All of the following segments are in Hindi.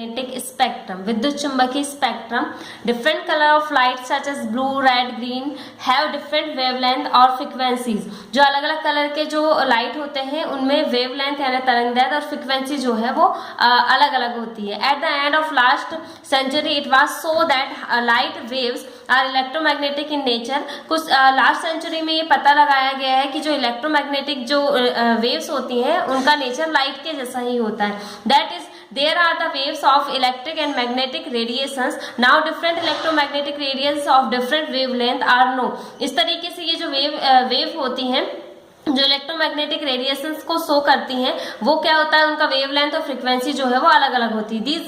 Magnetic spectrum, विद्युत चुंबकीय spectrum. Different color of light such as blue, red, green have different wavelength और frequencies. जो अलग अलग कलर के जो लाइट होते हैं उनमें वेवलेंथ यानी तरंगदैर्घ्य और फ्रीक्वेंसी जो है वो अलग अलग होती है. At the end of last century it was so that light waves are electromagnetic in nature. कुछ लास्ट सेंचुरी में ये पता लगाया गया है कि जो इलेक्ट्रोमैग्नेटिक जो वेव्स होती हैं उनका नेचर लाइट के जैसा ही होता है. That is, there are the waves of electric and magnetic radiations. Now different electromagnetic radiations of different wavelength are known. इस तरीके से ये जो वेव होती हैं जो इलेक्ट्रोमैग्नेटिक रेडिएशंस को शो करती हैं वो क्या होता है, उनका वेवलेंथ और फ्रीक्वेंसी जो है वो अलग अलग होती है. दिस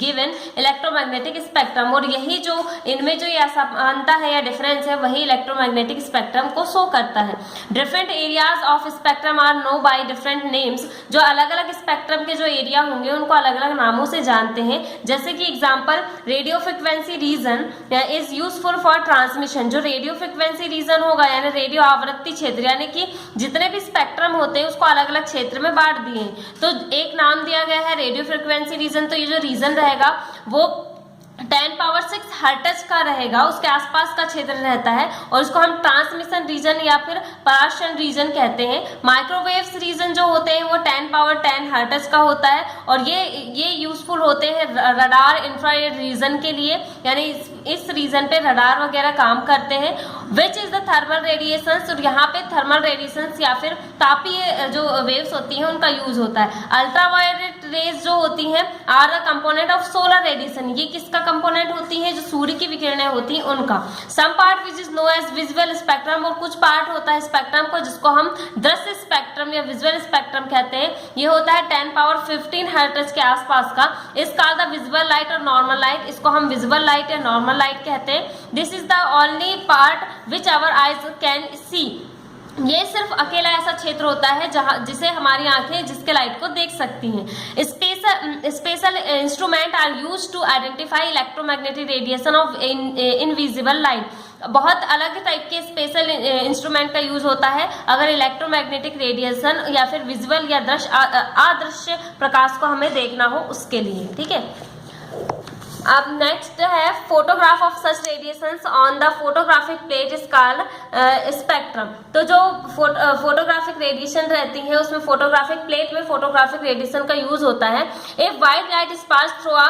गिवन इलेक्ट्रोमैग्नेटिक स्पेक्ट्रम, और यही जो इनमें जो ये असमानता है या डिफरेंस है वही इलेक्ट्रोमैग्नेटिक स्पेक्ट्रम को शो करता है. Different areas of spectrum are know by different names. जो अलग अलग स्पेक्ट्रम के जो एरिया होंगे उनको अलग अलग नामों से जानते हैं. जैसे कि example, radio frequency region is useful for transmission. जो रेडियो फ्रिक्वेंसी रीजन होगा यानी रेडियो आवृत्ति क्षेत्र, यानी कि जितने भी स्पेक्ट्रम होते हैं उसको अलग अलग क्षेत्र में बांट दिए हैं. तो एक नाम दिया गया है रेडियो फ्रिक्वेंसी रीजन. तो ये जो रीजन रहेगा वो 10⁶ हर्ट्ज का रहेगा, उसके आसपास का क्षेत्र रहता है और इसको हम ट्रांसमिशन रीजन या फिर परावर्तन रीजन कहते हैं. माइक्रोवेव्स रीजन जो होते हैं वो 10⁻10 हर्ट्ज का होता है और ये यूजफुल होते हैं रडार इंफ्रारेड रीजन के लिए, यानी इस रीजन पे रडार वगैरह काम करते हैं. Which is the thermal radiations, और यहाँ पे थर्मल रेडिएशंस या फिर तापीय जो वेव्स होती हैं उनका यूज होता है. अल्ट्रावायलेट रेज जो होती हैं are the component of solar radiation. ये किसका कंपोनेंट होती है, जो सूर्य की विकिरणें होती हैं उनका. Some part which is know as visual spectrum, और कुछ पार्ट होता है स्पेक्ट्रम को जिसको हम दृश्य स्पेक्ट्रम या विजुअल स्पेक्ट्रम कहते हैं. ये होता है 10⁻15 हर्ट्ज के आसपास का. Is called the visual light और नॉर्मल लाइट. इसको हम विजुअल लाइट या नॉर्मल लाइट कहते हैं. This is the only part which our eyes can see. ये सिर्फ अकेला ऐसा क्षेत्र होता है जहां जिसे हमारी आंखें जिसके लाइट को देख सकती हैं. Special instrument are used to identify electromagnetic radiation of invisible light. बहुत अलग टाइप के स्पेशल इंस्ट्रूमेंट का यूज होता है अगर इलेक्ट्रोमैग्नेटिक रेडिएशन या फिर विजुअल या अदृश्य प्रकाश को हमें देखना हो उसके लिए. ठीक है, अब नेक्स्ट है photograph of such radiations on the photographic plate is called spectrum. तो जो फोटोग्राफिक रेडिएशन रहती है उसमें फोटोग्राफिक प्लेट में फोटोग्राफिक रेडिएशन का यूज होता है. If white light is pass through a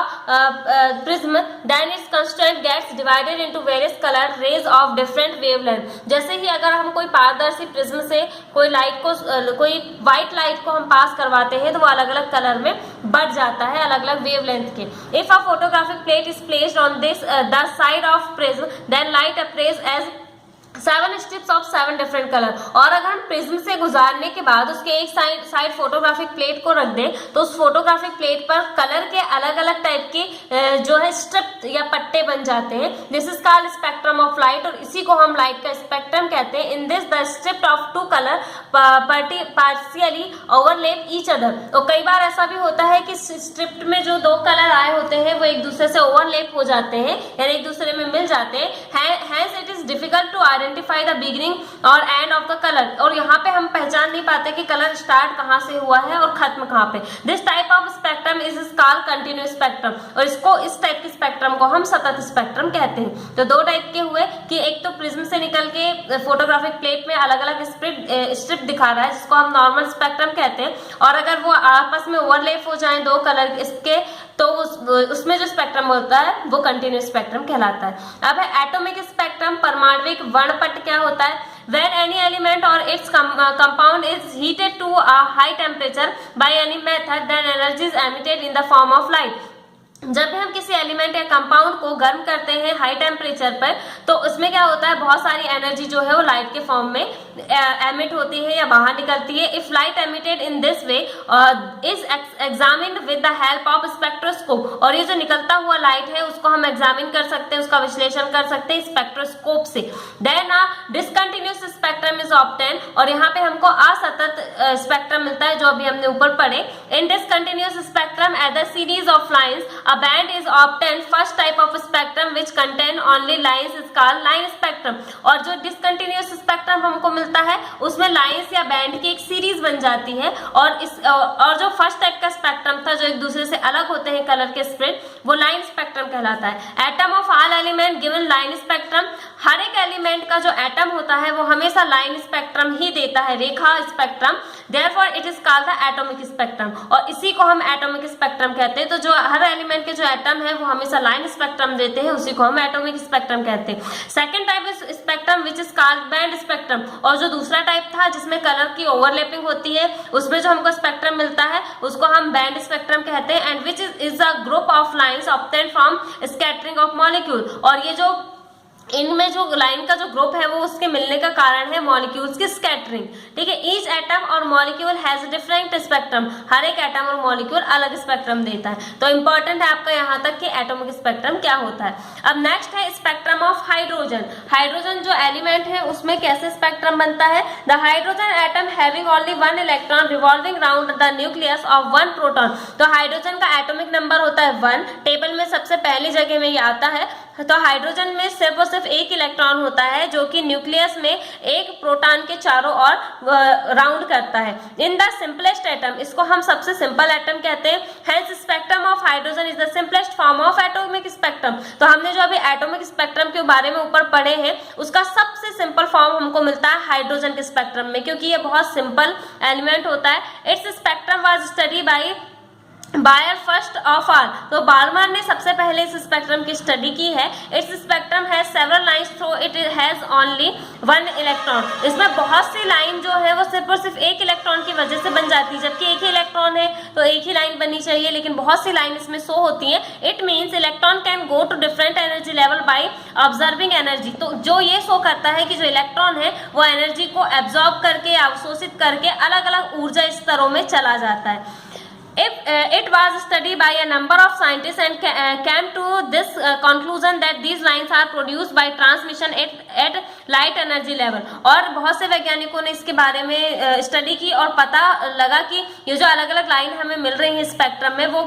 prism then its constant gets divided into various colour rays of different wavelength. जैसे ही अगर हम कोई पारदर्शी प्रिज्म से कोई लाइट को कोई व्हाइट लाइट को हम पास करवाते हैं तो वो अलग अलग कलर में बढ़ जाता है अलग अलग वेवलेंथ के. If a photographic plate is placed on the side of prism then light appears as 7 strips of 7 different color. और अगर हम प्रिज्म से गुजारने के बाद उसके एक साइड फोटोग्राफिक प्लेट को रख दें तो उस फोटोग्राफिक प्लेट पर कलर के अलग अलग टाइप के जो है स्ट्रिप या पट्टे बन जाते हैं. This is called spectrum of light, और इसी को हम लाइट का स्पेक्ट्रम कहते हैं. In this the strip of 2 colour partially overlap each other. और कई बार ऐसा भी होता है कि स्ट्रिप में जो 2 कलर आए होते हैं वो एक दूसरे से ओवरलैप हो जाते हैं यानी एक दूसरे में मिल जाते हैं. Hence it is difficult to identify the beginning और एंड ऑफ द कलर. और यहाँ पे हम पहचान नहीं पाते कि कलर स्टार्ट कहाँ से हुआ है और खत्म कहाँ पे. This type of spectrum is called continuous spectrum, और इसको इस टाइप के स्पेक्ट्रम को हम सतत स्पेक्ट्रम कहते हैं. तो 2 टाइप के हुए कि एक तो प्रिज्म से निकल के फोटोग्राफिक प्लेट में अलग अलग स्ट्रिप दिखा रहा है जिसको हम नॉर्मल स्पेक्ट्रम कहते हैं, और अगर वो आपस में ओवरलैप हो जाए 2 कलर इसके तो उसमें जो स्पेक्ट्रम होता है वो कंटिन्यूअस स्पेक्ट्रम कहलाता है. अब है एटॉमिक स्पेक्ट्रम, परमाणविक वर्णपट क्या होता है. When any element or its compound is heated to a high temperature by any method, then energy is emitted in the form of light. जब भी हम किसी एलिमेंट या कंपाउंड को गर्म करते हैं हाई टेम्परेचर पर तो उसमें क्या होता है, बहुत सारी एनर्जी जो है वो लाइट के फॉर्म में एमिट होती है या बाहर निकलती है. If light emitted in this way is examined with the help of spectroscope, और ये जो निकलता हुआ लाइट है उसको हम एग्जामिन कर सकते हैं, उसका विश्लेषण कर सकते हैं स्पेक्ट्रोस्कोप से. Then a discontinuous spectrum is obtain, और यहाँ पे हमको असतत स्पेक्ट्रम मिलता है जो अभी हमने ऊपर पढ़े. In discontinuous spectrum at the series of lines a band is obtained. First type of spectrum which contain only lines is called line spectrum. और जो discontinuous spectrum हमको मिलता है उसमें लाइंस या बैंड की एक सीरीज बन जाती है, और जो फर्स्ट टाइप का स्पेक्ट्रम था जो एक दूसरे से अलग होते हैं कलर के स्प्रेड, वो लाइन स्पेक्ट्रम कहलाता है। Atom of all element given line spectrum, हर एक एलिमेंट का जो एटम होता है वो हमेशा लाइन स्पेक्ट्रम ही देता है, रेखा spectrum, therefore it is called the atomic spectrum, और इसी को हम एटॉमिक स्पेक्ट्रम कहते हैं। तो जो हर एलिमेंट के जो एटम है वो हमेशा लाइन स्पेक्ट्रम देते हैं, उसी को हम एटॉमिक स्पेक्ट्रम कहते हैं। Second type is spectrum which is called band spectrum, और जो दूसरा टाइप था जिसमें कलर की ओवरलैपिंग होती है उसमें जो हमको स्पेक्ट्रम मिलता है उसको हम बैंड स्पेक्ट्रम कहते हैं। And which is a group of lines obtained from scattering of molecule, और ये जो इनमें जो लाइन का जो ग्रुप है वो उसके मिलने का कारण है मॉलिक्यूल्स की स्कैटरिंग, ठीक है। ईच एटम और मॉलिक्यूल हैज डिफरेंट स्पेक्ट्रम, हर एक एटम और मॉलिक्यूल अलग स्पेक्ट्रम देता है। तो इंपॉर्टेंट है आपका यहाँ तक कि एटॉमिक स्पेक्ट्रम क्या होता है। अब नेक्स्ट है स्पेक्ट्रम ऑफ हाइड्रोजन। हाइड्रोजन जो एलिमेंट है उसमें कैसे स्पेक्ट्रम बनता है। The hydrogen atom having only one electron revolving round the nucleus of one proton, तो हाइड्रोजन का एटॉमिक नंबर होता है 1, टेबल में सबसे पहली जगह में ये आता है। तो हाइड्रोजन में सिर्फ और सिर्फ एक इलेक्ट्रॉन होता है जो कि न्यूक्लियस में एक प्रोटॉन के चारों ओर राउंड करता है। इन द सिंपलेस्ट एटम, इसको हम सबसे सिंपल एटम कहते हैं। Hence spectrum of hydrogen is the simplest form of atomic spectrum. तो हमने जो अभी एटॉमिक स्पेक्ट्रम के बारे में ऊपर पढ़े हैं उसका सबसे सिंपल फॉर्म हमको मिलता है हाइड्रोजन के स्पेक्ट्रम में, क्योंकि ये बहुत सिंपल एलिमेंट होता है। Its spectrum was study by Balmer first of all, तो बार्मर ने सबसे पहले इस स्पेक्ट्रम की स्टडी की है। Its spectrum has several lines through it has only one electron, इसमें बहुत सी लाइन जो है वो सिर्फ और सिर्फ एक इलेक्ट्रॉन की वजह से बन जाती है, जबकि एक ही इलेक्ट्रॉन है तो एक ही लाइन बननी चाहिए, लेकिन बहुत सी लाइन इसमें शो होती है। It means electron can go to different energy level by observing energy, तो जो ये शो करता है कि जो इलेक्ट्रॉन है वो एनर्जी को एब्जॉर्ब करके अवशोषित करके अलग अलग ऊर्जा स्तरों में चला जाता है। It was studied by a number of scientists and came to this conclusion that these lines are produced by transmission at light energy level, और बहुत से वैज्ञानिकों ने इसके बारे में स्टडी की और पता लगा कि ये जो अलग अलग लाइन हमें मिल रही है स्पेक्ट्रम में वो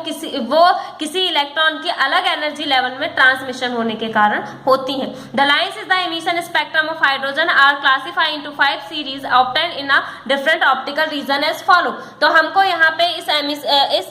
किसी इलेक्ट्रॉन की अलग एनर्जी लेवल में ट्रांसमिशन होने के कारण होती हैं। The lines is the emission spectrum of hydrogen are classified into 5 series obtained in a different optical region as follow, तो हमको यहाँ पे इस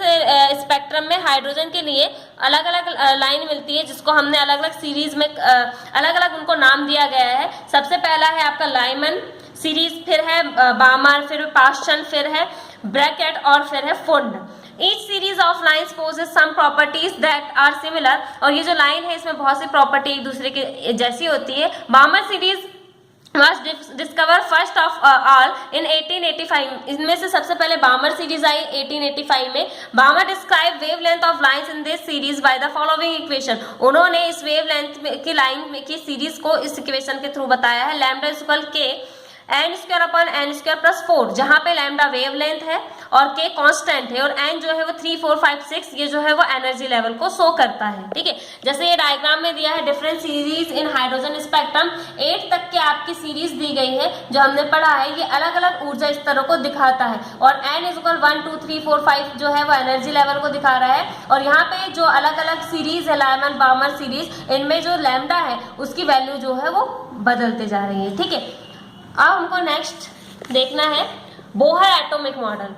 स्पेक्ट्रम में हाइड्रोजन के लिए अलग अलग लाइन मिलती है जिसको हमने अलग अलग सीरीज में अलग अलग उनको नाम दिया गया है। सबसे पहला है आपका लाइमन सीरीज, फिर है बामर, फिर पास्चन, फिर है ब्रैकेट और फिर है फुंड। Each series of lines possess some properties that are similar, और ये जो लाइन है इसमें बहुत सी प्रॉपर्टी एक दूसरे के जैसी होती है। बामर series was discovered first of all in 1885, इनमें से सबसे पहले बामर सीरीज आई 1885 में। Balmer describe wavelength of lines in this series by the following equation, उन्होंने इस वेवलेंथ की लाइन की सीरीज को इस इक्वेशन के थ्रू बताया है। Lambda equal K n square upon n square plus 4, जहां पे लैम्डा वेवलेंथ है और के कांस्टेंट है और एन जो है वो 3, 4, 5, 6 ये जो है वो एनर्जी लेवल को शो करता है, ठीक है। जैसे ये डायग्राम में दिया है different series in hydrogen spectrum, 8 तक की आपकी सीरीज दी गई है जो हमने पढ़ा है, ये अलग अलग ऊर्जा स्तरों को दिखाता है, और एन इज इक्वल 1, 2, 3, 4, 5 जो है वो एनर्जी लेवल को दिखा रहा है। और यहाँ पे जो अलग अलग सीरीज है लाइमन बामर सीरीज, इनमें जो लैम्डा है उसकी वैल्यू जो है वो बदलते जा रही है, ठीक है। अब हमको नेक्स्ट देखना है बोहर एटॉमिक मॉडल।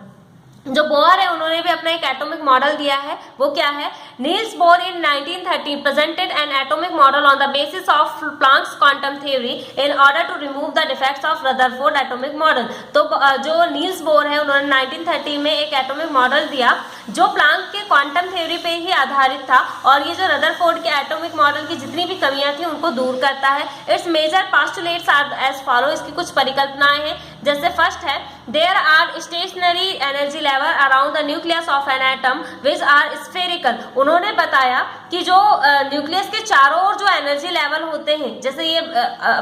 जो बोहर है उन्होंने भी अपना एक एटॉमिक मॉडल दिया है, वो क्या है। Niels Bohr in 1930 presented an atomic model on the basis of Planck's quantum theory in order to remove the defects of Rutherford atomic model. तो जो नील्स बोर है उन्होंने 1930 में एक एटॉमिक मॉडल दिया जो प्लैंक के क्वांटम थ्योरी पे ही आधारित था, और ये जो रदरफोर्ड के एटॉमिक मॉडल की जितनी भी कमियां थी उनको दूर करता है। Its major postulates are as follow, इसकी कुछ परिकल्पनाएं हैं। जैसे फर्स्ट है there are stationary energy level around the nucleus of an atom which are spherical. उन्होंने बताया कि जो न्यूक्लियस के चारों ओर जो एनर्जी लेवल होते हैं, जैसे ये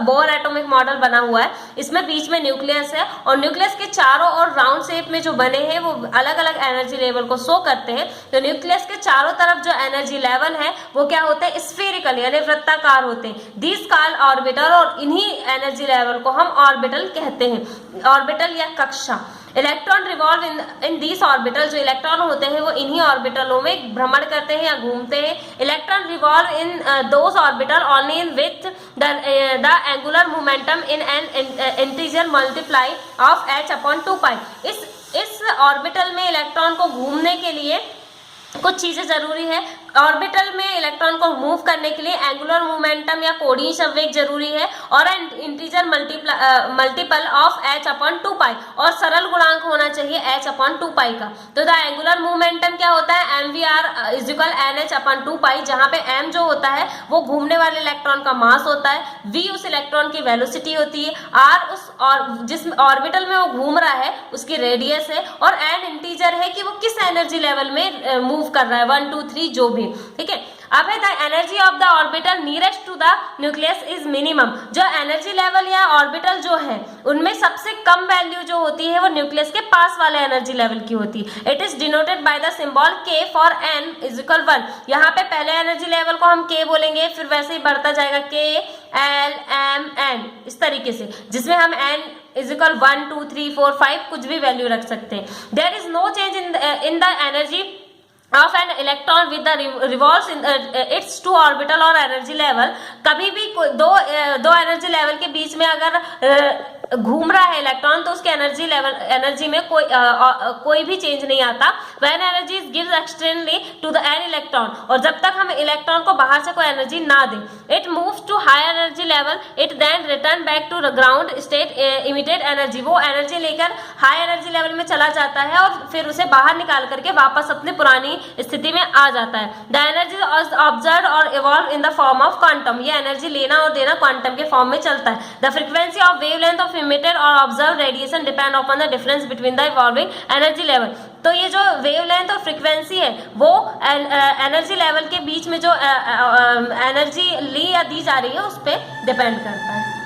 बोर एटॉमिक मॉडल बना हुआ है, इसमें बीच में न्यूक्लियस है और न्यूक्लियस के चारों ओर राउंड शेप में जो बने हैं वो अलग अलग एनर्जी लेवल को शो करते हैं। तो न्यूक्लियस के चारों तरफ जो एनर्जी लेवल है वो क्या होते हैं, स्फेरिकल यानी वृत्ताकार होते हैं। दिस कॉल्ड ऑर्बिटल, और इन्हीं एनर्जी लेवल को हम ऑर्बिटल कहते हैं, ऑर्बिटल या कक्षा। Electron revolve in this orbital, जो इलेक्ट्रॉन होते हैं वो इन्हीं ऑर्बिटलों में भ्रमण करते हैं या घूमते हैं। Electron revolve in those orbital only in with the angular momentum in an integer multiply of h upon 2π। इस ऑर्बिटल में इलेक्ट्रॉन को घूमने के लिए कुछ चीजें जरूरी है। ऑर्बिटल में इलेक्ट्रॉन को मूव करने के लिए एंगुलर मोमेंटम या कोणीय संवेग जरूरी है और इंटीजर मल्टीपल ऑफ h/2π और सरल गुणांक होना चाहिए h/2π का। तो द एंगुलर मोमेंटम क्या होता है, mvr इज इक्वल nh/2π, जहां पे m जो होता है वो घूमने वाले इलेक्ट्रॉन का मास होता है, v उस इलेक्ट्रॉन की वेलोसिटी होती है, r उस और जिस ऑर्बिटल में वो घूम रहा है उसकी रेडियस है, और n इंटीजर है कि वो किस एनर्जी लेवल में मूव कर रहा है, 1 2 3 जो भी, ठीक है। अब है the energy of the orbital nearest to the nucleus is minimum. जो एनर्जी लेवल या ऑर्बिटल जो है उनमें सबसे कम वैल्यू जो होती है वो न्यूक्लियस के पास वाले एनर्जी लेवल की होती है। It is denoted by the symbol k for n is equal 1। यहाँ पे पहले एनर्जी लेवल को हम k बोलेंगे, फिर वैसे ही बढ़ता जाएगा k l m n इस तरीके से, जिसमें हम n इज इक्वल 1 2 3 4 5 कुछ भी वैल्यू रख सकते हैं। There is no change in the energy of an electron with the revolves in its to orbital और एनर्जी लेवल। कभी भी दो एनर्जी लेवल के बीच में अगर घूम रहा है इलेक्ट्रॉन तो उसके एनर्जी में कोई भी चेंज नहीं आता। When energy gives externally to the an electron, और जब तक हम इलेक्ट्रॉन को बाहर से कोई एनर्जी ना दें, it moves to higher energy level, it then return back to ground state immediate energy. वो एनर्जी लेकर हाई एनर्जी लेवल में चला जाता है और फिर उसे बाहर निकाल करके वापस अपने पुरानी स्थिति में आ जाता है। द एनर्जी ऑब्जर्व और evolve in the form of quantum. ये एनर्जी लेना और देना क्वांटम के फॉर्म में चलता है। The frequency of wavelength of emitted और observe radiation depend upon the difference between the evolving energy level. तो ये जो वेवलेंथ और फ्रीक्वेंसी है वो एनर्जी लेवल के बीच में जो एनर्जी ली या दी जा रही है उस पर डिपेंड करता है।